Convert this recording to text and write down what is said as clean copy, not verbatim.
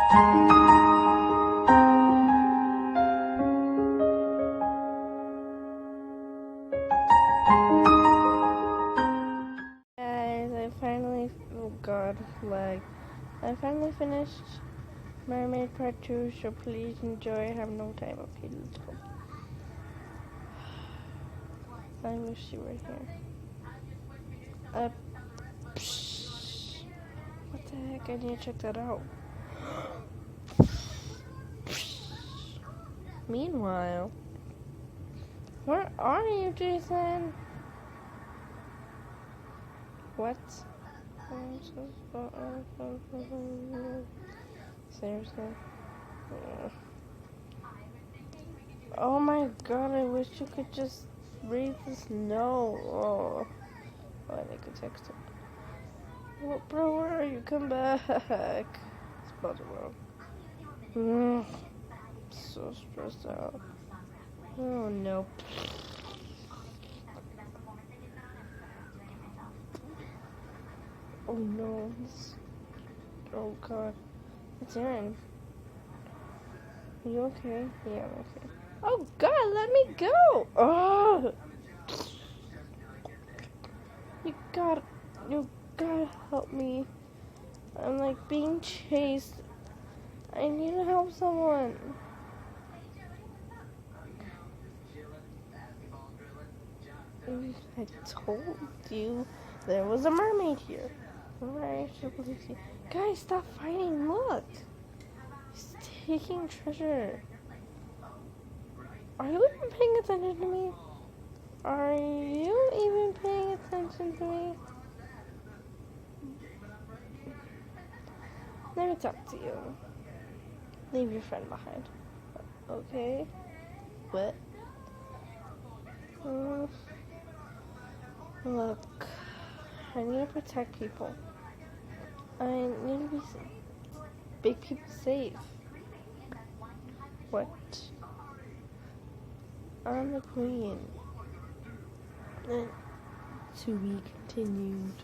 Guys, oh god, lag. I finally finished Mermaid Part 2, so please enjoy. I have no time. Okay, let's go. I wish you were here. Psh. What the heck? I need to check that out. Meanwhile, where are you, Jason? What? Seriously? Oh my god, I wish you could just read this note. Oh, I need to text him. Well, bro, where are you? Come back. Spelled it wrong. So stressed out. Oh no. Oh no. Oh god. It's Aaron. Are you okay? Yeah, I'm okay. Oh god, let me go! Oh! You gotta help me. I'm like being chased. I need to help someone. I told you there was a mermaid here. Alright, I believe you. Guys, stop fighting. Look. He's taking treasure. Are you even paying attention to me? Are you even paying attention to me? Let me talk to you. Leave your friend behind. Okay? What? Look, I need to protect people. I need to make people safe. What? I'm the queen. To be continued.